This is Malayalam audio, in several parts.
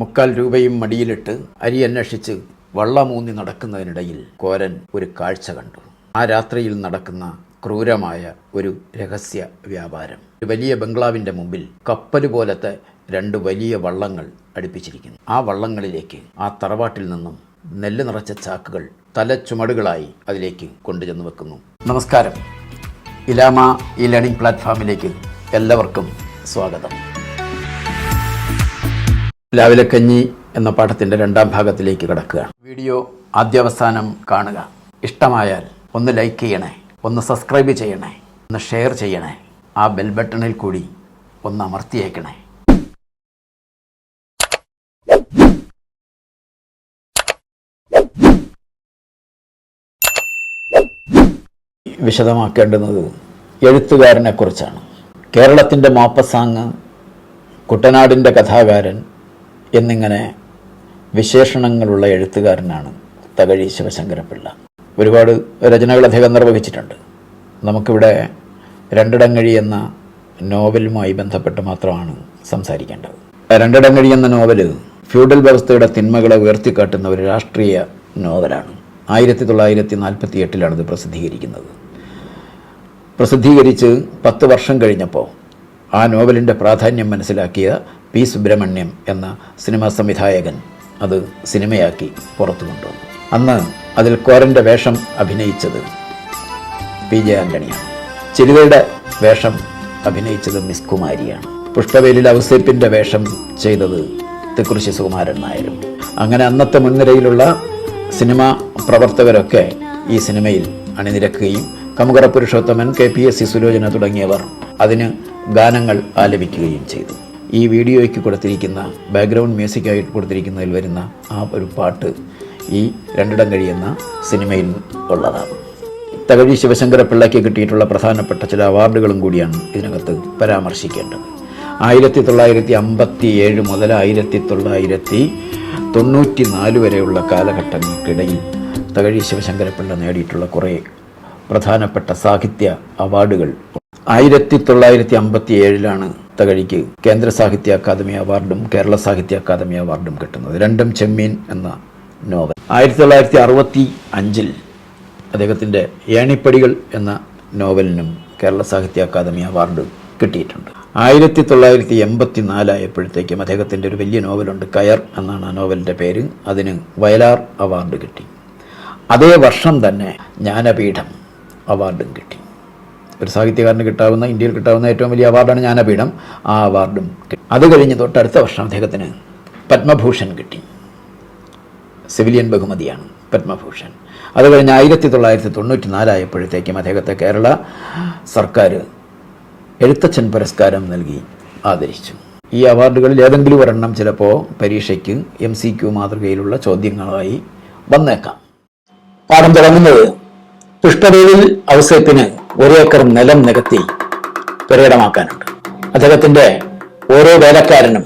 3/4 രൂപയും മടിയിലിട്ട് അരി അന്വേഷിച്ച് വള്ളമൂന്നി നടക്കുന്നതിനിടയിൽ കോരൻ ഒരു കാഴ്ച കണ്ടു. ആ രാത്രിയിൽ നടക്കുന്ന ക്രൂരമായ ഒരു രഹസ്യ വ്യാപാരം. ഒരു വലിയ ബംഗ്ലാവിൻ്റെ മുമ്പിൽ കപ്പൽ പോലത്തെ 2 വലിയ വള്ളങ്ങൾ അടുപ്പിച്ചിരിക്കുന്നു. ആ വള്ളങ്ങളിലേക്ക് ആ തറവാട്ടിൽ നിന്നും നെല്ല് നിറച്ച ചാക്കുകൾ തലച്ചുമടുകളായി അതിലേക്ക് കൊണ്ടുചെന്ന് വെക്കുന്നു. നമസ്കാരം. ഇലാമ ഈ ലേണിംഗ് പ്ലാറ്റ്ഫോമിലേക്ക് എല്ലാവർക്കും സ്വാഗതം. രാവിലക്കഞ്ഞി എന്ന പാഠത്തിൻ്റെ 2ാം ഭാഗത്തിലേക്ക് കടക്കുകയാണ്. വീഡിയോ ആദ്യാവസാനം കാണുക. ഇഷ്ടമായാൽ ഒന്ന് ലൈക്ക് ചെയ്യണേ, ഒന്ന് സബ്സ്ക്രൈബ് ചെയ്യണേ, ഒന്ന് ഷെയർ ചെയ്യണേ, ആ ബെൽ ബട്ടണിൽ കൂടി ഒന്ന് അമർത്തിയേക്കണേ. വിശദമാക്കേണ്ടുന്നത് എഴുത്തുകാരനെ കുറിച്ചാണ്. കേരളത്തിൻ്റെ മാപ്പസാങ്, കുട്ടനാടിൻ്റെ കഥാകാരൻ എന്നിങ്ങനെ വിശേഷണങ്ങളുള്ള എഴുത്തുകാരനാണ് തകഴി ശിവശങ്കരപ്പിള്ള. ഒരുപാട് രചനകൾ അദ്ദേഹം നിർവഹിച്ചിട്ടുണ്ട്. നമുക്കിവിടെ രണ്ടിടങ്ങഴി എന്ന നോവലുമായി ബന്ധപ്പെട്ട് മാത്രമാണ് സംസാരിക്കേണ്ടത്. രണ്ടിടങ്ങഴി എന്ന നോവല് ഫ്യൂഡൽ വ്യവസ്ഥയുടെ തിന്മകളെ ഉയർത്തിക്കാട്ടുന്ന ഒരു രാഷ്ട്രീയ നോവലാണ്. 1948 ഇത് പ്രസിദ്ധീകരിക്കുന്നത്. പ്രസിദ്ധീകരിച്ച് 10 വർഷം കഴിഞ്ഞപ്പോൾ ആ നോവലിൻ്റെ പ്രാധാന്യം മനസ്സിലാക്കിയ പി സുബ്രഹ്മണ്യം എന്ന സിനിമാ സംവിധായകൻ അത് സിനിമയാക്കി പുറത്തു കൊണ്ടുവന്നു. അന്ന് അതിൽ കോരൻ്റെ വേഷം അഭിനയിച്ചത് PJ ആൻ്റണിയാണ്. ചിരുതയുടെ വേഷം അഭിനയിച്ചത് മിസ് കുമാരിയാണ്. പുഷ്പവേലിൽ ഔസേപ്പിൻ്റെ വേഷം ചെയ്തത് തിക്കുറിശ്ശി സുകുമാരൻ നായരും. അങ്ങനെ അന്നത്തെ മുൻനിരയിലുള്ള സിനിമാ പ്രവർത്തകരൊക്കെ ഈ സിനിമയിൽ അണിനിരക്കുകയും കമുകറ പുരുഷോത്തമൻ, KPSC സുലോചന തുടങ്ങിയവർ അതിന് ഗാനങ്ങൾ ആലപിക്കുകയും ചെയ്തു. ഈ വീഡിയോയ്ക്ക് കൊടുത്തിരിക്കുന്ന ബാക്ക്ഗ്രൗണ്ട് മ്യൂസിക്കായിട്ട് കൊടുത്തിരിക്കുന്നതിൽ വരുന്ന ആ ഒരു പാട്ട് ഈ രണ്ടിടങ്ങഴി എന്ന സിനിമയിൽ ഉള്ളതാണ്. തകഴി ശിവശങ്കരപ്പിള്ളയ്ക്ക് കിട്ടിയിട്ടുള്ള പ്രധാനപ്പെട്ട ചില അവാർഡുകളും കൂടിയാണ് ഇതിനകത്ത് പരാമർശിക്കേണ്ടത്. 1957 മുതൽ 1994 വരെയുള്ള കാലഘട്ടങ്ങൾക്കിടയിൽ തകഴി ശിവശങ്കരപ്പിള്ള നേടിയിട്ടുള്ള കുറേ പ്രധാനപ്പെട്ട സാഹിത്യ അവാർഡുകൾ. 1957 തകഴിക്ക് കേന്ദ്ര സാഹിത്യ അക്കാദമി അവാർഡും കേരള സാഹിത്യ അക്കാദമി അവാർഡും കിട്ടുന്നത്. 2 ചെമ്മീൻ എന്ന നോവൽ. 1965 അദ്ദേഹത്തിൻ്റെ ഏണിപ്പടികൾ എന്ന നോവലിനും കേരള സാഹിത്യ അക്കാദമി അവാർഡ് കിട്ടിയിട്ടുണ്ട്. 1984 ആയപ്പോഴത്തേക്കും അദ്ദേഹത്തിൻ്റെ ഒരു വലിയ നോവലുണ്ട്, കയർ എന്നാണ് ആ നോവലിൻ്റെ പേര്. അതിന് വയലാർ അവാർഡ് കിട്ടി. അതേ വർഷം തന്നെ ജ്ഞാനപീഠം അവാർഡും കിട്ടി. ഒരു സാഹിത്യകാരന് കിട്ടാവുന്ന, ഇന്ത്യയിൽ കിട്ടാവുന്ന ഏറ്റവും വലിയ അവാർഡാണ് ജ്ഞാനപീഠം. ആ അവാർഡും കിട്ടി. അത് കഴിഞ്ഞ് തൊട്ടടുത്ത വർഷം അദ്ദേഹത്തിന് പത്മഭൂഷൺ കിട്ടി. സിവിലിയൻ ബഹുമതിയാണ് പത്മഭൂഷൺ. അത് കഴിഞ്ഞ് 1994 ആയപ്പോഴത്തേക്കും അദ്ദേഹത്തെ കേരള സർക്കാർ എഴുത്തച്ഛൻ പുരസ്കാരം നൽകി ആദരിച്ചു. ഈ അവാർഡുകളിൽ ഏതെങ്കിലും ഒരെണ്ണം ചിലപ്പോൾ പരീക്ഷയ്ക്ക് MCQ മാതൃകയിലുള്ള ചോദ്യങ്ങളായി വന്നേക്കാം. പാഠം തുടങ്ങുന്നത് പുഷ്പവേലിൽ ഔസേപ്പിന് 1 ഏക്കർ നിലം നികത്തി പുരയിടമാക്കാനുണ്ട്. അദ്ദേഹത്തിൻ്റെ ഓരോ വേലക്കാരനും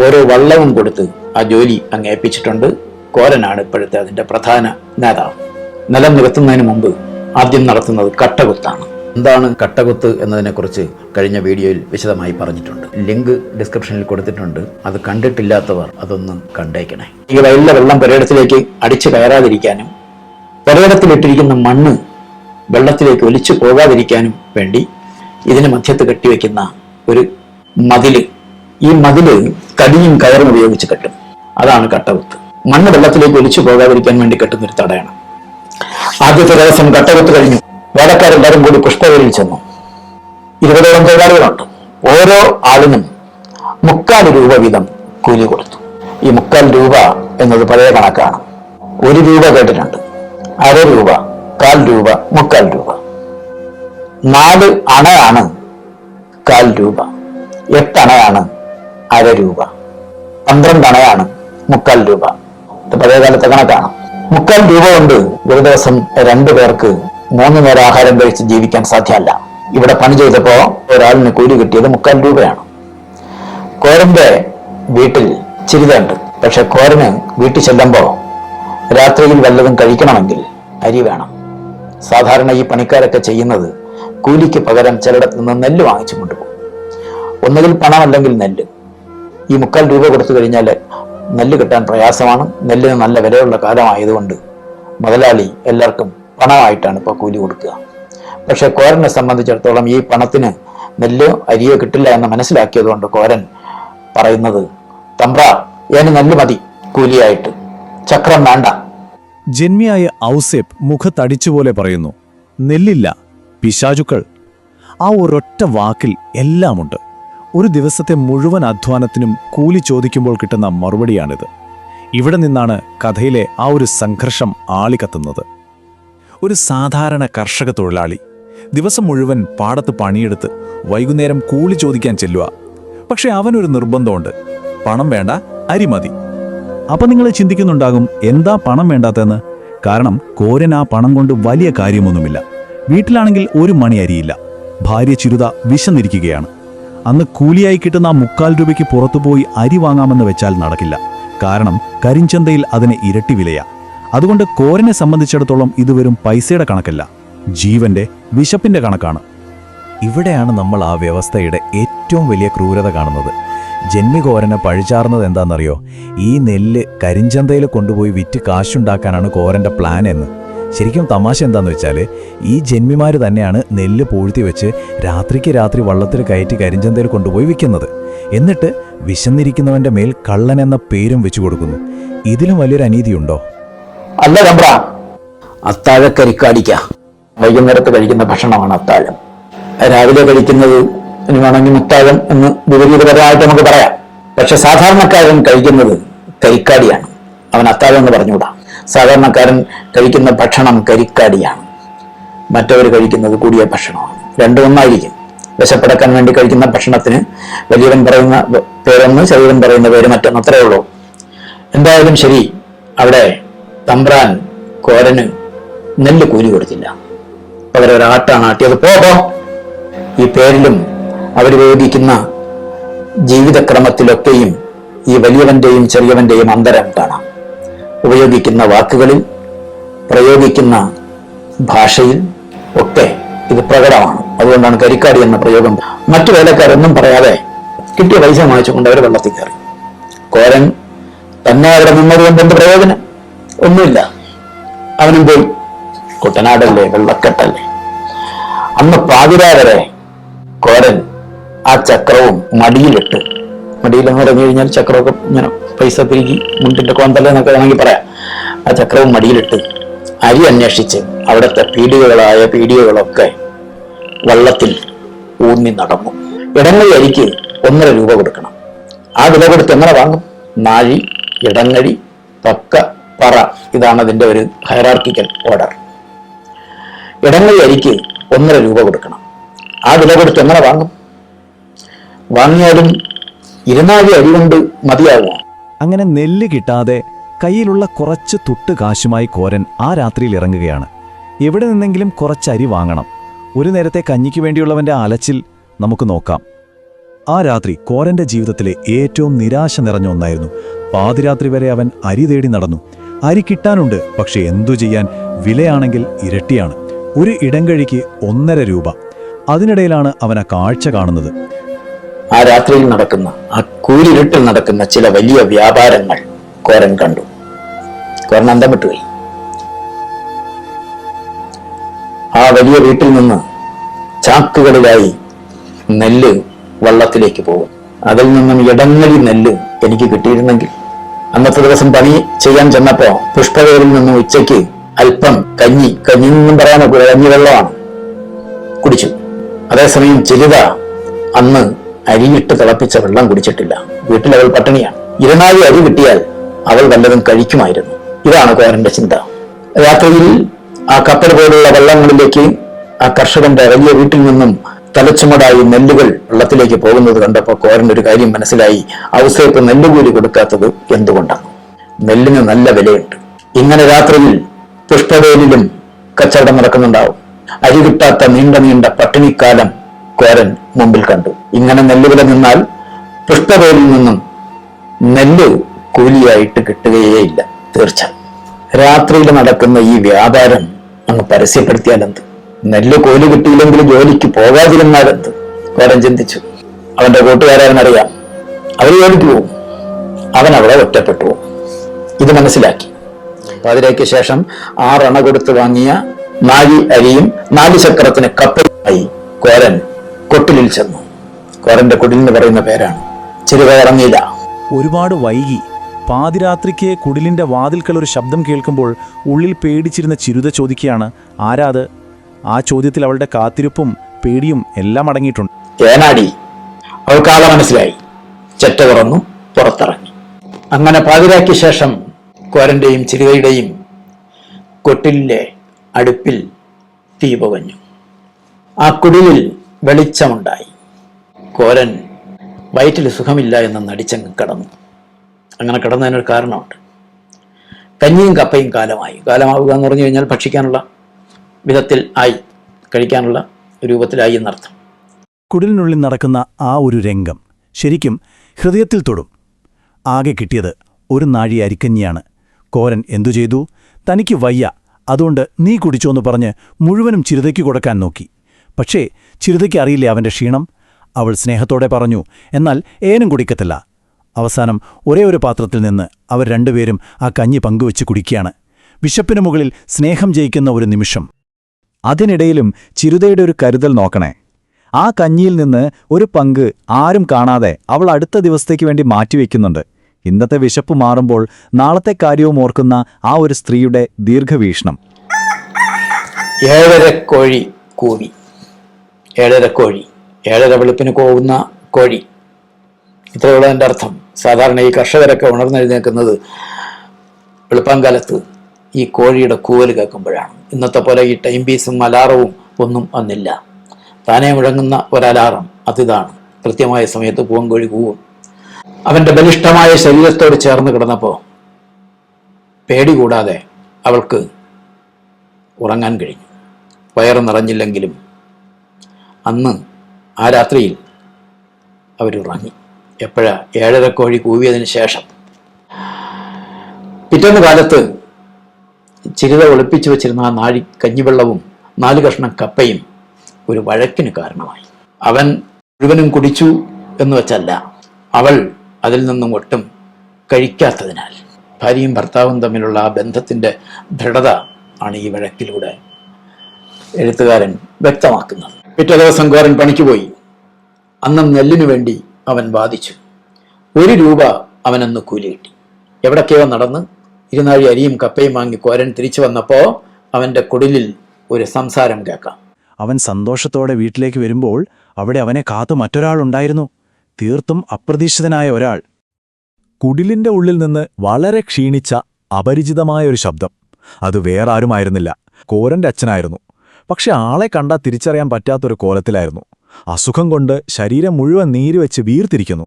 ഓരോ വള്ളവും കൊടുത്ത് ആ ജോലി അങ്ങ് ഏൽപ്പിച്ചിട്ടുണ്ട്. കോരനാണ് ഇപ്പോഴത്തെ അതിൻ്റെ പ്രധാന നേതാവ്. നിലം നികത്തുന്നതിന് മുമ്പ് ആദ്യം നടത്തുന്നത് കട്ടകുത്താണ്. എന്താണ് കട്ടകുത്ത് എന്നതിനെക്കുറിച്ച് കഴിഞ്ഞ വീഡിയോയിൽ വിശദമായി പറഞ്ഞിട്ടുണ്ട്. ലിങ്ക് ഡിസ്ക്രിപ്ഷനിൽ കൊടുത്തിട്ടുണ്ട്. അത് കണ്ടിട്ടില്ലാത്തവർ അതൊന്ന് കണ്ടേക്കണേ. ഈ വയലിലെ വെള്ളം പുരയിടത്തിലേക്ക് അടിച്ചു കയറാതിരിക്കാനും പുരയിടത്തിലിട്ടിരിക്കുന്ന മണ്ണ് വെള്ളത്തിലേക്ക് ഒലിച്ചു പോകാതിരിക്കാനും വേണ്ടി ഇതിന് മധ്യത്ത് കെട്ടിവെക്കുന്ന ഒരു മതില്, ഈ മതില് കടിയും കയറും ഉപയോഗിച്ച് കെട്ടും. അതാണ് കട്ടകുത്ത്. മണ്ണ് വെള്ളത്തിലേക്ക് ഒലിച്ചു പോകാതിരിക്കാൻ വേണ്ടി കെട്ടുന്നൊരു തടയാണ്. ആദ്യത്തെ ദിവസം കട്ടകുത്ത് കഴിഞ്ഞു. വേലക്കാരെല്ലാവരും കൂടി പുഷ്പവേലിൽ ചെന്നു. 20ഓളം തൊഴിലാളികളുണ്ട്. ഓരോ ആളിനും 3/4 രൂപ വീതം കൂലി കൊടുത്തു. ഈ 3/4 രൂപ എന്നത് പഴയ കണക്കാണ്. 1 രൂപ കേട്ടിട്ടുണ്ട്, 1/2 രൂപ, 1/4 രൂപ, 3/4 രൂപ. 4 അണയാണ് 1/4 രൂപ, 8 അണയാണ് 1/2 രൂപ, 12 അണയാണ് 3/4 രൂപ. ഇത് പഴയകാലത്തെ കണക്കാണ്. 3/4 രൂപ കൊണ്ട് ഒരു ദിവസം 2 പേർക്ക് 3 നേരം ആഹാരം കഴിച്ച് ജീവിക്കാൻ സാധ്യമല്ല. ഇവിടെ പണി ചെയ്തപ്പോൾ ഒരാളിന് കൂലി കിട്ടിയത് 3/4 രൂപയാണ്. കോരന്റെ വീട്ടിൽ ചിരിതയുണ്ട്. പക്ഷെ കോരന് വീട്ടിൽ ചെല്ലുമ്പോൾ രാത്രിയിൽ വല്ലതും കഴിക്കണമെങ്കിൽ അരി വേണം. സാധാരണ ഈ പണിക്കാരൊക്കെ ചെയ്യുന്നത് കൂലിക്ക് പകരം ചിലയിടത്ത് നിന്ന് നെല്ല് വാങ്ങിച്ചു കൊണ്ടുപോകും. ഒന്നുകിൽ പണം അല്ലെങ്കിൽ നെല്ല്. ഈ 3/4 രൂപ കൊടുത്തു കഴിഞ്ഞാൽ നെല്ല് കിട്ടാൻ പ്രയാസമാണ്. നെല്ലിന് നല്ല വിലയുള്ള കാലമായതുകൊണ്ട് മുതലാളി എല്ലാവർക്കും പണമായിട്ടാണ് ഇപ്പോൾ കൂലി കൊടുക്കുക. പക്ഷെ കോരനെ സംബന്ധിച്ചിടത്തോളം ഈ പണത്തിന് നെല്ല് അരിയോ കിട്ടില്ല എന്ന് മനസ്സിലാക്കിയതുകൊണ്ട് കോരൻ പറയുന്നത്, തമ്പ്ര ഏന് നെല്ല് മതി കൂലിയായിട്ട്, ചക്രം വേണ്ട. ജന്മിയായ ഔസേപ്പ് മുഖത്തടിച്ചുപോലെ പറയുന്നു, നെല്ലില്ല, പിശാചുക്കൾ. ആ ഒരൊറ്റ വാക്കിൽ എല്ലാമുണ്ട്. ഒരു ദിവസത്തെ മുഴുവൻ അധ്വാനത്തിനും കൂലി ചോദിക്കുമ്പോൾ കിട്ടുന്ന മറുപടിയാണിത്. ഇവിടെ നിന്നാണ് കഥയിലെ ആ ഒരു സംഘർഷം ആളിക്കത്തുന്നത്. ഒരു സാധാരണ കർഷക തൊഴിലാളി ദിവസം മുഴുവൻ പാടത്ത് പണിയെടുത്ത് വൈകുന്നേരം കൂലി ചോദിക്കാൻ ചെല്ലുക. പക്ഷെ അവനൊരു നിർബന്ധമുണ്ട്, പണം വേണ്ട, അരി മതി. അപ്പം നിങ്ങൾ ചിന്തിക്കുന്നുണ്ടാകും, എന്താ പണം വേണ്ടാത്തതെന്ന്? കാരണം കോരൻ ആ പണം കൊണ്ട് വലിയ കാര്യമൊന്നുമില്ല. വീട്ടിലാണെങ്കിൽ ഒരു മണി അരിയില്ല. ഭാര്യ ചിരുത വിശന്നിരിക്കുകയാണ്. അന്ന് കൂലിയായി കിട്ടുന്ന 3/4 രൂപയ്ക്ക് പുറത്തുപോയി അരി വാങ്ങാമെന്ന് വെച്ചാൽ നടക്കില്ല. കാരണം കരിഞ്ചന്തയിൽ അതിന് ഇരട്ടി വിലയാ. അതുകൊണ്ട് കോരനെ സംബന്ധിച്ചിടത്തോളം ഇത് വെറും പൈസയുടെ കണക്കല്ല, ജീവന്റെ, വിശപ്പിന്റെ കണക്കാണ്. ഇവിടെയാണ് നമ്മൾ ആ വ്യവസ്ഥയുടെ ഏറ്റവും വലിയ ക്രൂരത കാണുന്നത്. ജന്മികോരനെ പഴിചാർന്നത് എന്താണെന്നറിയോ? ഈ നെല്ല് കരിഞ്ചന്തയിൽ കൊണ്ടുപോയി വിറ്റ് കാശുണ്ടാക്കാനാണ് കോരന്റെ പ്ലാൻ എന്ന്. ശരിക്കും തമാശ എന്താന്ന് വെച്ചാൽ, ഈ ജന്മിമാർ തന്നെയാണ് നെല്ല് പൂഴ്ത്തി വെച്ച് രാത്രിക്ക് രാത്രി വള്ളത്തിൽ കയറ്റി കരിഞ്ചന്തയിൽ കൊണ്ടുപോയി വിൽക്കുന്നത്. എന്നിട്ട് വിശന്നിരിക്കുന്നവന്റെ മേൽ കള്ളൻ എന്ന പേരും വെച്ചു കൊടുക്കുന്നു. ഇതിലും വലിയൊരു അനീതിയുണ്ടോ? അല്ല തമ്പ്ര, അത്താഴക്കരിക്കാടിക്ക വൈകുന്നേരത്ത് കഴിക്കുന്ന ഭക്ഷണമാണ് അത്താഴം. രാവിലെ കഴിക്കുന്നത് ഇനി വേണമെങ്കിൽ അത്താഴം എന്ന് വിപരീതപരമായിട്ട് നമുക്ക് പറയാം. പക്ഷെ സാധാരണക്കാരൻ കഴിക്കുന്നത് കരിക്കാടിയാണ്. അവൻ അത്താഴം എന്ന് പറഞ്ഞുകൂടാ. സാധാരണക്കാരൻ കഴിക്കുന്ന ഭക്ഷണം കരിക്കാടിയാണ്, മറ്റവർ കഴിക്കുന്നത് കൂടിയ ഭക്ഷണമാണ്. രണ്ടും ഒന്നായിരിക്കും. വിശപ്പടക്കാൻ വേണ്ടി കഴിക്കുന്ന ഭക്ഷണത്തിന് വലിയവൻ പറയുന്ന പേരൊന്ന്, ചെറിയവൻ പറയുന്ന പേര് മറ്റൊന്ന്, അത്രയേ ഉള്ളൂ. എന്തായാലും ശരി, അവിടെ തമ്പ്രാൻ കോരന് നെല്ല് കൂലി കൊടുത്തില്ല. പകരം ഒരാട്ടാണ് ആട്ടിയത്. പോ. ഈ പേരിലും അവരുപയോഗിക്കുന്ന ജീവിതക്രമത്തിലൊക്കെയും ഈ വലിയവന്റെയും ചെറിയവന്റെയും അന്തരം കാണാം. ഉപയോഗിക്കുന്ന വാക്കുകളിൽ, പ്രയോഗിക്കുന്ന ഭാഷയിൽ ഒക്കെ ഇത് പ്രകടമാണ്. അതുകൊണ്ടാണ് കരിക്കാടി എന്ന പ്രയോഗം. മറ്റു വേലക്കാരൊന്നും പറയാതെ കിട്ടിയ പൈസ വാങ്ങിച്ചുകൊണ്ട് അവർ വെള്ളത്തിൽ കയറി. കോരൻ തന്നെ അവിടെ നിന്നതുകൊണ്ട് എന്ത് പ്രയോജനം? ഒന്നുമില്ല. അവനും പോയി. കുട്ടനാടല്ലേ, വെള്ളക്കെട്ടല്ലേ. അന്ന് പാതിരാവരെ കോരൻ ആ ചക്രവും മടിയിലിട്ട്, മടിയിലെന്ന് പറഞ്ഞു കഴിഞ്ഞാൽ ചക്രമൊക്കെ ഇങ്ങനെ പൈസ തിരികി മുണ്ടിന്റെ കോന്തല എന്നൊക്കെ വേണമെങ്കിൽ പറയാം. ആ ചക്രവും മടിയിലിട്ട് അരി അന്വേഷിച്ച് അവിടുത്തെ പീടികകളൊക്കെ വള്ളത്തിൽ ഊന്നി നടന്നു. ഇടങ്ങഴി അരിക്ക് 1.5 രൂപ കൊടുക്കണം. ആ വില കൊടുത്ത് എങ്ങനെ വാങ്ങും? നാഴി, ഇടങ്ങഴി, പക്ക, പറ, ഇതാണ് അതിന്റെ ഒരു ഹൈറാർക്കിക്കൽ ഓർഡർ. ഇടങ്ങഴി അരിക്ക് 1.5 രൂപ കൊടുക്കണം. ആ വില കൊടുത്ത് എങ്ങനെ വാങ്ങും? വാങ്ങിയാലും 2 അരി കൊണ്ട് മതിയാകുമോ? അങ്ങനെ നെല്ല് കിട്ടാതെ കയ്യിലുള്ള കുറച്ച് തുട്ട് കാശുമായി കോരൻ ആ രാത്രിയിൽ ഇറങ്ങുകയാണ്. എവിടെ നിന്നെങ്കിലും കുറച്ച് അരി വാങ്ങണം. ഒരു നേരത്തെ കഞ്ഞിക്ക് വേണ്ടിയുള്ളവന്റെ അലച്ചിൽ നമുക്ക് നോക്കാം. ആ രാത്രി കോരന്റെ ജീവിതത്തിലെ ഏറ്റവും നിരാശ നിറഞ്ഞ ഒന്നായിരുന്നു. പാതിരാത്രി വരെ അവൻ അരി തേടി നടന്നു. അരി കിട്ടാനുണ്ട്, പക്ഷെ എന്തു ചെയ്യാൻ? വിലയാണെങ്കിൽ ഇരട്ടിയാണ്. ഒരു ഇടങ്കഴിക്ക് 1.5 രൂപ. അതിനിടയിലാണ് അവൻ ആ കാഴ്ച കാണുന്നത്. ആ രാത്രിയിൽ നടക്കുന്ന, ആ കൂരിരുട്ടിൽ നടക്കുന്ന ചില വലിയ വ്യാപാരങ്ങൾ കോരൻ കണ്ടു. കോരൻ അന്തം വിട്ടുപോയി. ആ വലിയ വീട്ടിൽ നിന്ന് ചാക്കുകളിലായി നെല്ല് വള്ളത്തിലേക്ക് പോകും. അതിൽ നിന്നും ഇടങ്ങഴി നെല്ല് എനിക്ക് കിട്ടിയിരുന്നെങ്കിൽ. അന്നത്തെ ദിവസം പണി ചെയ്യാൻ ചെന്നപ്പോ പുഷ്പവേലിൽ നിന്നും ഉച്ചയ്ക്ക് അല്പം കഞ്ഞി നിന്നും പറയാനോ, കഞ്ഞി വെള്ളമാണ് കുടിച്ചു. അതേസമയം ചിരിത അന്ന് അരിയിട്ട് തിളപ്പിച്ച വെള്ളം കുടിച്ചിട്ടില്ല. വീട്ടിൽ അവൾ പട്ടിണിയാണ്. 2 അരി കിട്ടിയാൽ അവൾ വല്ലതും കഴിക്കുമായിരുന്നു. ഇതാണ് കോരന്റെ ചിന്ത. രാത്രിയിൽ ആ കപ്പൽ പോലുള്ള വള്ളങ്ങളിലേക്ക് ആ കർഷകന്റെ വലിയ വീട്ടിൽ നിന്നും തലച്ചുമടായി നെല്ലുകൾ വെള്ളത്തിലേക്ക് പോകുന്നത് കണ്ടപ്പോൾ കോരന്റെ ഒരു കാര്യം മനസ്സിലായി. ഔസേപ്പ് നെല്ലുകൂലി കൊടുക്കാത്തത് എന്തുകൊണ്ടാണ്? നെല്ലിന് നല്ല വിലയുണ്ട്. ഇങ്ങനെ രാത്രിയിൽ പുഷ്പവേലിലും കച്ചവടം നടക്കുന്നുണ്ടാവും. അരി കിട്ടാത്ത നീണ്ട പട്ടിണിക്കാലം കോരൻ മുമ്പിൽ കണ്ടു. ഇങ്ങനെ നെല്ലുവില നിന്നാൽ പുഷ്പവേലിൽ നിന്നും നെല്ല് കൂലിയായിട്ട് കിട്ടുകയേയില്ല, തീർച്ച. രാത്രിയിൽ നടക്കുന്ന ഈ വ്യാപാരം അങ്ങ് പരസ്യപ്പെടുത്തിയാലെന്ത്? നെല്ല് കൂലി കിട്ടിയില്ലെങ്കിൽ ജോലിക്ക് പോകാതിരുന്നാലെന്ത്? കോരൻ ചിന്തിച്ചു. അവന്റെ കൂട്ടുകാരനറിയാം, അവർ ജോലിക്ക് പോകും. അവൻ അവിടെ ഒറ്റപ്പെട്ടു. ഇത് മനസ്സിലാക്കി പാതിരയ്ക്ക് ശേഷം 6 അണ കൊടുത്ത് വാങ്ങിയ 4 അരിയും 4 ചക്രത്തിന് കപ്പയുമായി കോരൻ കൊട്ടിലിൽ ചെന്നു. കോരന്റെ കുടിൽ എന്ന് പറയുന്ന പേരാണ്. ചിരുത ഇറങ്ങിയില്ല. ഒരുപാട് വൈകി. പാതിരാത്രിക്ക് കുടിലിന്റെ വാതിൽക്കൽ ഒരു ശബ്ദം കേൾക്കുമ്പോൾ ഉള്ളിൽ പേടിച്ചിരുന്ന ചിരുത ചോദിക്കുകയാണ്, ആരാത്? ആ ചോദ്യത്തിൽ അവളുടെ കാത്തിരിപ്പും പേടിയും എല്ലാം അടങ്ങിയിട്ടുണ്ട്. ഏനാടി. അവൾക്ക് ആളെ മനസ്സിലായി. ചെറ്റ തുറന്നു പുറത്തിറങ്ങി. അങ്ങനെ പാതിരായ്ക്ക് ശേഷം കോരന്റെയും ചിരുതയുടെയും കൊട്ടിലിലെ അടുപ്പിൽ തീ പുകഞ്ഞു. ആ കുടിലിൽ വെളിച്ചമുണ്ടായി. കോരൻ വയറ്റിൽ സുഖമില്ല എന്ന് നടിച്ചങ്ങ് കിടന്നു. അങ്ങനെ കിടന്നതിനൊരു കാരണമുണ്ട്. കഞ്ഞിയും കപ്പയും കാലമാവുക എന്ന് പറഞ്ഞു കഴിഞ്ഞാൽ ഭക്ഷിക്കാനുള്ള വിധത്തിൽ ആയി, കഴിക്കാനുള്ള രൂപത്തിലായി എന്നർത്ഥം. കുടിലിനുള്ളിൽ നടക്കുന്ന ആ ഒരു രംഗം ശരിക്കും ഹൃദയത്തിൽ തൊടും. ആകെ കിട്ടിയത് ഒരു നാഴി അരിക്കഞ്ഞിയാണ്. കോരൻ എന്തു ചെയ്തു? തനിക്ക് വയ്യ, അതുകൊണ്ട് നീ കുടിച്ചോന്ന് പറഞ്ഞ് മുഴുവനും ചിരുതയ്ക്ക് കൊടുക്കാൻ നോക്കി. പക്ഷേ ചിരുതയ്ക്ക് അറിയില്ലേ അവൻ്റെ ക്ഷീണം. അവൾ സ്നേഹത്തോടെ പറഞ്ഞു, എന്നാൽ ഏനും കുടിക്കത്തില്ല. അവസാനം ഒരേ ഒരു പാത്രത്തിൽ നിന്ന് അവർ രണ്ടുപേരും ആ കഞ്ഞി പങ്കുവെച്ച് കുടിക്കുകയാണ്. വിശപ്പിനു മുകളിൽ സ്നേഹം ജയിക്കുന്ന ഒരു നിമിഷം. അതിനിടയിലും ചിരുതയുടെ ഒരു കരുതൽ നോക്കണേ. ആ കഞ്ഞിയിൽ നിന്ന് ഒരു പങ്ക് ആരും കാണാതെ അവൾ അടുത്ത ദിവസത്തേക്ക് വേണ്ടി മാറ്റിവെക്കുന്നുണ്ട്. ഇന്നത്തെ വിശപ്പ് മാറുമ്പോൾ നാളത്തെ കാര്യവും ഓർക്കുന്ന ആ ഒരു സ്ത്രീയുടെ ദീർഘവീക്ഷണം. 7:30 കോഴി കൂവി. 7:30 കോഴി, 7:30 വെളുപ്പിന് കോവുന്ന കോഴി. ഇത്രയുള്ള എൻ്റെ അർത്ഥം. സാധാരണ ഈ കർഷകരൊക്കെ ഉണർന്നെഴുന്നേൽക്കുന്നത് വെളുപ്പാങ്കാലത്ത് ഈ കോഴിയുടെ കൂവൽ കേൾക്കുമ്പോഴാണ്. ഇന്നത്തെ പോലെ ഈ ടൈം പീസും അലാറവും ഒന്നും അന്നില്ല. താനേ മുഴങ്ങുന്ന ഒരലാറം അതിതാണ്. കൃത്യമായ സമയത്ത് പൂവൻകോഴി കൂവും. അവൻ്റെ ബലിഷ്ഠമായ ശരീരത്തോട് ചേർന്ന് കിടന്നപ്പോൾ പേടി കൂടാതെ അവൾക്ക് ഉറങ്ങാൻ കഴിഞ്ഞു. വയറ് നിറഞ്ഞില്ലെങ്കിലും അന്ന് ആ രാത്രിയിൽ അവരുറങ്ങി. എപ്പോഴാ? 7:30 കോഴി കൂവിയതിന് ശേഷം. പിറ്റേന്ന് കാലത്ത് ചിരുത ഒളിപ്പിച്ചു വെച്ചിരുന്ന ആ നാഴി കഞ്ഞിവെള്ളവും 4 കഷ്ണം കപ്പയും ഒരു വഴക്കിന് കാരണമായി. അവൻ മുഴുവനും കുടിച്ചു എന്ന് വെച്ചല്ല, അവൾ അതിൽ നിന്നും ഒട്ടും കഴിക്കാത്തതിനാൽ. ഭാര്യയും ഭർത്താവും തമ്മിലുള്ള ആ ബന്ധത്തിൻ്റെ ദൃഢത ആണ് ഈ വഴക്കിലൂടെ എഴുത്തുകാരൻ വ്യക്തമാക്കുന്നത്. പിറ്റേ ദിവസം കോരൻ പണിക്ക് പോയി. അന്നും നെല്ലിനു വേണ്ടി അവൻ വാദിച്ചു. 1 രൂപ അവനന്ന് കൂലി കിട്ടി. എവിടൊക്കെയോ നടന്ന് 2 നാഴി അരിയും കപ്പയും വാങ്ങി കോരൻ തിരിച്ചു വന്നപ്പോൾ അവൻ്റെ കുടിലിൽ ഒരു സംസാരം കേൾക്കാം. അവൻ സന്തോഷത്തോടെ വീട്ടിലേക്ക് വരുമ്പോൾ അവിടെ അവനെ കാത്തു മറ്റൊരാളുണ്ടായിരുന്നു. തീർത്തും അപ്രതീക്ഷിതനായ ഒരാൾ. കുടിലിന്റെ ഉള്ളിൽ നിന്ന് വളരെ ക്ഷീണിച്ച അപരിചിതമായൊരു ശബ്ദം. അത് വേറാരുമായിരുന്നില്ല, കോരന്റെ അച്ഛനായിരുന്നു. പക്ഷെ ആളെ കണ്ടാൽ തിരിച്ചറിയാൻ പറ്റാത്തൊരു കോലത്തിലായിരുന്നു. അസുഖം കൊണ്ട് ശരീരം മുഴുവൻ നീരുവെച്ച് വീർത്തിരിക്കുന്നു.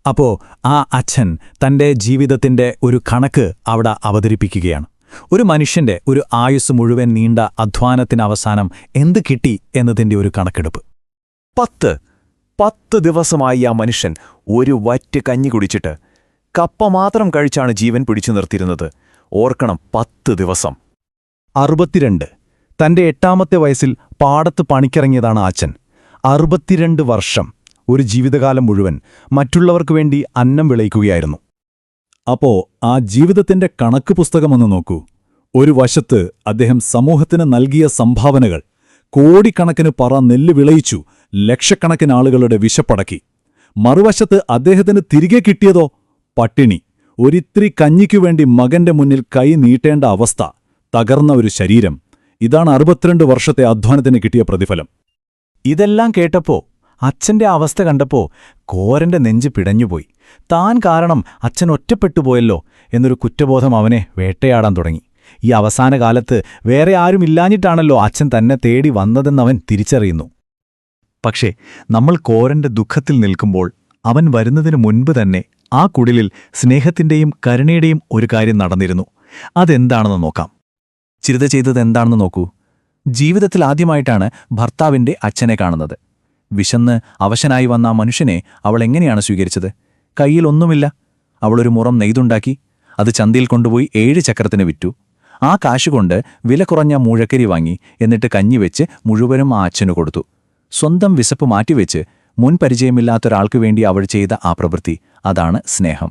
അപ്പോ ആ അച്ഛൻ തന്റെ ജീവിതത്തിന്റെ ഒരു കണക്ക് അവിടെ അവതരിപ്പിക്കുകയാണ്. ഒരു മനുഷ്യന്റെ ഒരു ആയുസ് മുഴുവൻ നീണ്ട അധ്വാനത്തിന് അവസാനം എന്ത് കിട്ടി എന്നതിന്റെ ഒരു കണക്കെടുപ്പ്. 10 ദിവസമായി ആ മനുഷ്യൻ ഒരു വറ്റ് കഞ്ഞി കുടിച്ചിട്ട് കപ്പ മാത്രം കഴിച്ചാണ് ജീവൻ പിടിച്ചു നിർത്തിയിരുന്നത്. ഓർക്കണം, 10 ദിവസം. 62. തന്റെ 8ാമത്തെ വയസ്സിൽ പാടത്ത് പണിക്കിറങ്ങിയതാണ് അച്ഛൻ. 62 വർഷം, ഒരു ജീവിതകാലം മുഴുവൻ മറ്റുള്ളവർക്കു വേണ്ടി അന്നം വിളയിക്കുകയായിരുന്നു. അപ്പോ ആ ജീവിതത്തിന്റെ കണക്ക് പുസ്തകമൊന്ന് നോക്കൂ. ഒരു വശത്ത് അദ്ദേഹം സമൂഹത്തിന് നൽകിയ സംഭാവനകൾ, കോടിക്കണക്കിന് പറ നെല്ല് വിളയിച്ചു, ലക്ഷക്കണക്കിന് ആളുകളുടെ വിശപ്പടക്കി. മറുവശത്ത് അദ്ദേഹത്തിന് തിരികെ കിട്ടിയതോ പട്ടിണി. ഒരിത്തിരി കഞ്ഞിക്കുവേണ്ടി മകന്റെ മുന്നിൽ കൈ നീട്ടേണ്ട അവസ്ഥ, തകർന്ന ഒരു ശരീരം. ഇതാണ് 62 വർഷത്തെ അധ്വാനത്തിന് കിട്ടിയ പ്രതിഫലം. ഇതെല്ലാം കേട്ടപ്പോ, അച്ഛന്റെ അവസ്ഥ കണ്ടപ്പോ കോരന്റെ നെഞ്ച് പിടഞ്ഞുപോയി. താൻ കാരണം അച്ഛൻ ഒറ്റപ്പെട്ടുപോയല്ലോ എന്നൊരു കുറ്റബോധം അവനെ വേട്ടയാടാൻ തുടങ്ങി. ഈ അവസാന കാലത്ത് വേറെ ആരുമില്ലാഞ്ഞിട്ടാണല്ലോ അച്ഛൻ തന്നെ തേടി വന്നതെന്നവൻ തിരിച്ചറിയുന്നു. പക്ഷേ നമ്മൾ കോരന്റെ ദുഃഖത്തിൽ നിൽക്കുമ്പോൾ അവൻ വരുന്നതിനു മുൻപ് തന്നെ ആ കുടിലിൽ സ്നേഹത്തിന്റെയും കരുണയുടെയും ഒരു കാര്യം നടന്നിരുന്നു. അതെന്താണെന്ന് നോക്കാം. ചിരുത ചെയ്തത് എന്താണെന്ന് നോക്കൂ. ജീവിതത്തിൽ ആദ്യമായിട്ടാണ് ഭർത്താവിന്റെ അച്ഛനെ കാണുന്നത്. വിശന്ന് അവശനായി വന്ന ആ മനുഷ്യനെ അവൾ എങ്ങനെയാണ് സ്വീകരിച്ചത്? കയ്യിലൊന്നുമില്ല. അവളൊരു മുറം നെയ്തുണ്ടാക്കി. അത് ചന്തയിൽ കൊണ്ടുപോയി 7 ചക്രത്തിന് വിറ്റു. ആ കാശുകൊണ്ട് വില കുറഞ്ഞ മൂഴക്കരി വാങ്ങി. എന്നിട്ട് കഞ്ഞിവെച്ച് മുഴുവനും ആ അച്ഛനു കൊടുത്തു. സ്വന്തം വിശപ്പ് മാറ്റിവെച്ച് മുൻ പരിചയമില്ലാത്തൊരാൾക്കു വേണ്ടി അവൾ ചെയ്ത ആ പ്രവൃത്തി, അതാണ് സ്നേഹം.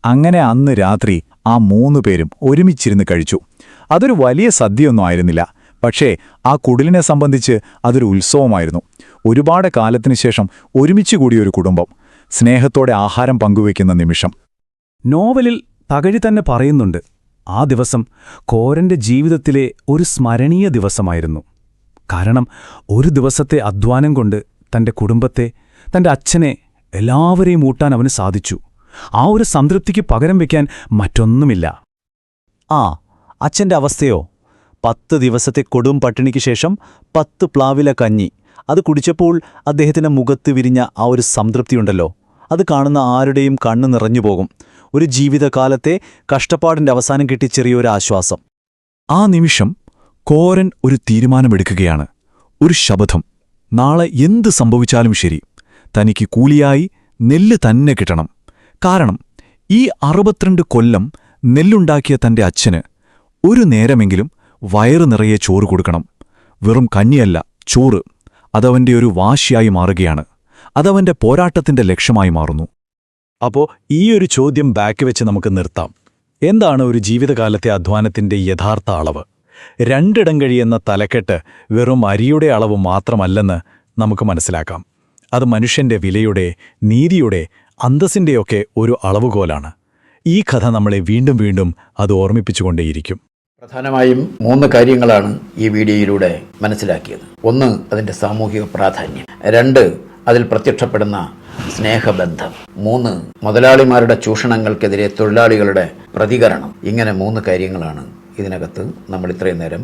അങ്ങനെ അന്ന് രാത്രി ആ 3 പേരും ഒരുമിച്ചിരുന്ന് കഴിച്ചു. അതൊരു വലിയ സദ്യയൊന്നും ആയിരുന്നില്ല. പക്ഷേ ആ കുടിലിനെ സംബന്ധിച്ച് അതൊരു ഉത്സവമായിരുന്നു. ഒരുപാട് കാലത്തിനു ശേഷം ഒരുമിച്ച് കൂടിയൊരു കുടുംബം, സ്നേഹത്തോടെ ആഹാരം പങ്കുവയ്ക്കുന്ന നിമിഷം. നോവലിൽ തകഴി തന്നെ പറയുന്നുണ്ട്, ആ ദിവസം കോരന്റെ ജീവിതത്തിലെ ഒരു സ്മരണീയ ദിവസമായിരുന്നു. കാരണം ഒരു ദിവസത്തെ അധ്വാനം കൊണ്ട് തന്റെ കുടുംബത്തെ, തന്റെ അച്ഛനെ, എല്ലാവരെയും ഊട്ടാൻ അവന് സാധിച്ചു. ആ ഒരു സംതൃപ്തിക്ക് പകരം വയ്ക്കാൻ മറ്റൊന്നുമില്ല. അച്ഛന്റെ അവസ്ഥയോ? 10 ദിവസത്തെ കൊടും പട്ടിണിക്ക് ശേഷം 10 പ്ലാവില കഞ്ഞി. അത് കുടിച്ചപ്പോൾ അദ്ദേഹത്തിന്റെ മുഖത്ത് വിരിഞ്ഞ ആ ഒരു സംതൃപ്തിയുണ്ടല്ലോ, അത് കാണുന്ന ആരുടെയും കണ്ണ് നിറഞ്ഞുപോകും. ഒരു ജീവിതകാലത്തെ കഷ്ടപ്പാടിന്റെ അവസാനം കിട്ടിയ ചെറിയൊരു ആശ്വാസം. ആ നിമിഷം കോരൻ ഒരു തീരുമാനമെടുക്കുകയാണ്, ഒരു ശപഥം. നാളെ എന്ത് സംഭവിച്ചാലും ശരി, തനിക്ക് കൂലിയായി നെല്ല് തന്നെ കിട്ടണം. കാരണം ഈ 62 കൊല്ലം നെല്ലുണ്ടാക്കിയ തന്റെ അച്ഛന് ഒരു നേരമെങ്കിലും വയറു നിറയെ ചോറ് കൊടുക്കണം. വെറും കഞ്ഞിയല്ല, ചോറ്. അതവന്റെ ഒരു വാശിയായി മാറുകയാണ്. അതവന്റെ പോരാട്ടത്തിന്റെ ലക്ഷ്യമായി മാറുന്നു. അപ്പോൾ ഈ ഒരു ചോദ്യം ബാക്ക് വെച്ച് നമുക്ക് നിർത്താം. എന്താണ് ഒരു ജീവിതകാലത്തെ അധ്വാനത്തിന്റെ യഥാർത്ഥ അളവ്? 2 ഇടം കഴിയുന്ന തലക്കെട്ട് വെറും അരിയുടെ അളവ് മാത്രമല്ലെന്ന് നമുക്ക് മനസ്സിലാക്കാം. അത് മനുഷ്യന്റെ വിലയുടെ, നീതിയുടെ, അന്തസ്സിന്റെയൊക്കെ ഒരു അളവുകോലാണ്. ഈ കഥ നമ്മളെ വീണ്ടും വീണ്ടും അത് ഓർമ്മിപ്പിച്ചുകൊണ്ടേയിരിക്കും. പ്രധാനമായും 3 കാര്യങ്ങളാണ് ഈ വീഡിയോയിലൂടെ മനസ്സിലാക്കിയത്. 1, അതിൻ്റെ സാമൂഹിക പ്രാധാന്യം. 2, അതിൽ പ്രത്യക്ഷപ്പെടുന്ന സ്നേഹബന്ധം. 3, മുതലാളിമാരുടെ ചൂഷണങ്ങൾക്കെതിരെ തൊഴിലാളികളുടെ പ്രതികരണം. ഇങ്ങനെ 3 കാര്യങ്ങളാണ് ഇതിനകത്ത് നമ്മൾ ഇത്രയും നേരം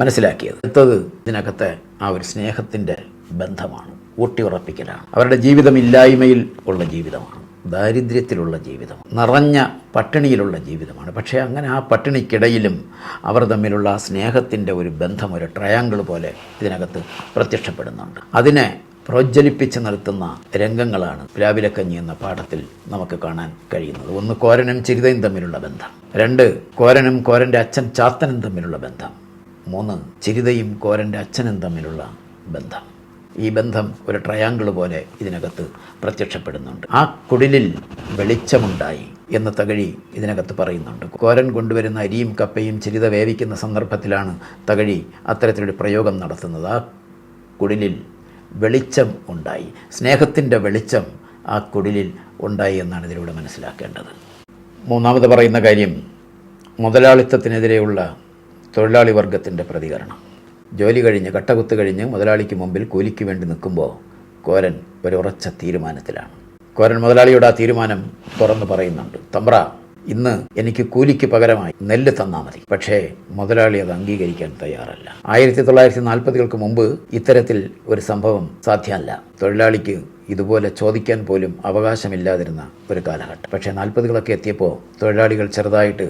മനസ്സിലാക്കിയത്. അടുത്തത് ഇതിനകത്തെ ആ ഒരു സ്നേഹത്തിൻ്റെ ബന്ധമാണ്, ഊട്ടിയുറപ്പിക്കലാണ്. അവരുടെ ജീവിതം ഇല്ലായ്മയിൽ ഉള്ള ജീവിതമാണ്, ദാരിദ്ര്യത്തിലുള്ള ജീവിതം, നിറഞ്ഞ പട്ടിണിയിലുള്ള ജീവിതമാണ്. പക്ഷേ അങ്ങനെ ആ പട്ടിണിക്കിടയിലും അവർ തമ്മിലുള്ള ആ സ്നേഹത്തിൻ്റെ ഒരു ബന്ധം, ഒരു ട്രയാങ്കിൾ പോലെ ഇതിനകത്ത് പ്രത്യക്ഷപ്പെടുന്നുണ്ട്. അതിനെ പ്രോജ്വലിപ്പിച്ച് നിർത്തുന്ന രംഗങ്ങളാണ് പ്ലാവിലക്കഞ്ഞി എന്ന പാഠത്തിൽ നമുക്ക് കാണാൻ കഴിയുന്നത്. 1, കോരനും ചിരിതയും തമ്മിലുള്ള ബന്ധം. 2, കോരനും കോരൻ്റെ അച്ഛൻ ചാത്തനും തമ്മിലുള്ള ബന്ധം. 3, ചിരിതയും കോരൻ്റെ അച്ഛനും തമ്മിലുള്ള ബന്ധം. ഈ ബന്ധം ഒരു ട്രയാങ്കിൾ പോലെ ഇതിനകത്ത് പ്രത്യക്ഷപ്പെടുന്നുണ്ട്. ആ കുടിലിൽ വെളിച്ചമുണ്ടായി എന്ന് തകഴി ഇതിനകത്ത് പറയുന്നുണ്ട്. കോരൻ കൊണ്ടുവരുന്ന അരിയും കപ്പയും ചിരിത വേവിക്കുന്ന സന്ദർഭത്തിലാണ് തകഴി അത്തരത്തിലൊരു പ്രയോഗം നടത്തുന്നത്. ആ കുടിലിൽ വെളിച്ചം ഉണ്ടായി, സ്നേഹത്തിൻ്റെ വെളിച്ചം ആ കുടിലിൽ ഉണ്ടായി എന്നാണ് ഇതിലൂടെ മനസ്സിലാക്കേണ്ടത്. 3ാമത് പറയുന്ന കാര്യം മുതലാളിത്തത്തിനെതിരെയുള്ള തൊഴിലാളി വർഗത്തിൻ്റെ പ്രതികരണം. ജോലി കഴിഞ്ഞ്, കട്ടകുത്ത് കഴിഞ്ഞ് മുതലാളിക്ക് മുമ്പിൽ കൂലിക്ക് വേണ്ടി നിൽക്കുമ്പോൾ കോരൻ ഒരു ഉറച്ച തീരുമാനത്തിലാണ്. കോരൻ മുതലാളിയുടെ ആ തീരുമാനം തുറന്നു പറയുന്നുണ്ട്. തമ്പ്ര, ഇന്ന് എനിക്ക് കൂലിക്ക് പകരമായി നെല്ല് തന്നാൽ മതി. പക്ഷേ മുതലാളി അത് അംഗീകരിക്കാൻ തയ്യാറല്ല. 1940-കൾക്ക് മുമ്പ് ഇത്തരത്തിൽ ഒരു സംഭവം സാധ്യമല്ല. തൊഴിലാളിക്ക് ഇതുപോലെ ചോദിക്കാൻ പോലും അവകാശമില്ലാതിരുന്ന ഒരു കാലഘട്ടം. പക്ഷേ 40-കളൊക്കെ എത്തിയപ്പോൾ തൊഴിലാളികൾ ചെറുതായിട്ട്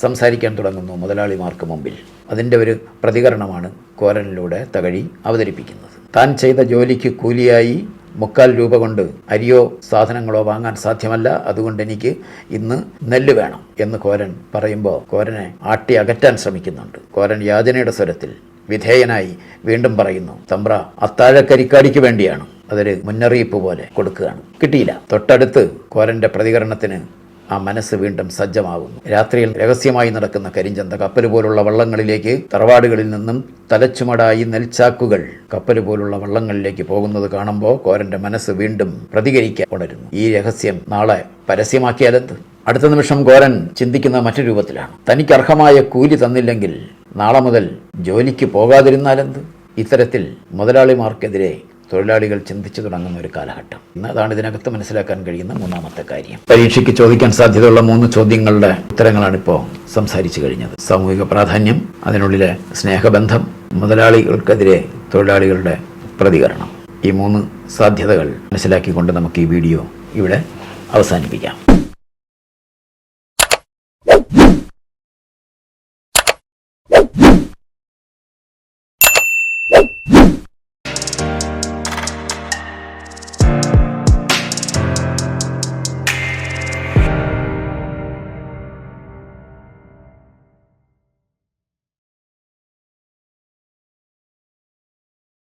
സംസാരിക്കാൻ തുടങ്ങുന്നു മുതലാളിമാർക്ക് മുമ്പിൽ. അതിൻ്റെ ഒരു പ്രതികരണമാണ് കോരനിലൂടെ തകഴി അവതരിപ്പിക്കുന്നത്. താൻ ചെയ്ത ജോലിക്ക് കൂലിയായി 3/4 രൂപ കൊണ്ട് അരിയോ സാധനങ്ങളോ വാങ്ങാൻ സാധ്യമല്ല, അതുകൊണ്ട് എനിക്ക് ഇന്ന് നെല്ല് വേണം എന്ന് കോരൻ പറയുമ്പോൾ കോരനെ ആട്ടി അകറ്റാൻ ശ്രമിക്കുന്നുണ്ട്. കോരൻ യാചനയുടെ സ്വരത്തിൽ വിധേയനായി വീണ്ടും പറയുന്നു, തമ്പ്ര, അത്താഴക്കരിക്കാടിക്ക് വേണ്ടിയാണ്. അതൊരു മുന്നറിയിപ്പ് പോലെ കൊടുക്കുകയാണ്. കിട്ടിയില്ല. തൊട്ടടുത്ത് കോരൻ്റെ പ്രതികരണത്തിന് ആ മനസ്സ് വീണ്ടും സജ്ജമാകുന്നു. രാത്രിയിൽ രഹസ്യമായി നടക്കുന്ന കരിഞ്ചന്ത, കപ്പൽ പോലുള്ള വള്ളങ്ങളിലേക്ക്, തറവാടുകളിൽ നിന്നും തലച്ചുമടായി നെൽച്ചാക്കുകൾ കപ്പൽ പോലുള്ള വള്ളങ്ങളിലേക്ക് പോകുന്നത് കാണുമ്പോൾ കോരന്റെ മനസ്സ് വീണ്ടും പ്രതികരിക്കാൻ ഉണരുന്നു. ഈ രഹസ്യം നാളെ പരസ്യമാക്കിയാലെന്ത്? അടുത്ത നിമിഷം കോരൻ ചിന്തിക്കുന്ന മറ്റു രൂപത്തിലാണ്. തനിക്ക് അർഹമായ കൂലി തന്നില്ലെങ്കിൽ നാളെ മുതൽ ജോലിക്ക് പോകാതിരുന്നാലെന്ത്? ഇത്തരത്തിൽ മുതലാളിമാർക്കെതിരെ തൊഴിലാളികൾ ചിന്തിച്ചു തുടങ്ങുന്ന ഒരു കാലഘട്ടം. അതാണ് ഇതിനകത്ത് മനസ്സിലാക്കാൻ കഴിയുന്ന 3ാമത്തെ കാര്യം. പരീക്ഷയ്ക്ക് ചോദിക്കാൻ സാധ്യതയുള്ള 3 ചോദ്യങ്ങളുടെ ഉത്തരങ്ങളാണ് ഇപ്പോൾ സംസാരിച്ചു കഴിഞ്ഞത്. സാമൂഹിക പ്രാധാന്യം, അതിനുള്ളിലെ സ്നേഹബന്ധം, മുതലാളികൾക്കെതിരെ തൊഴിലാളികളുടെ പ്രതികരണം. ഈ 3 സാധ്യതകൾ മനസ്സിലാക്കിക്കൊണ്ട് നമുക്ക് ഈ വീഡിയോ ഇവിടെ അവസാനിപ്പിക്കാം.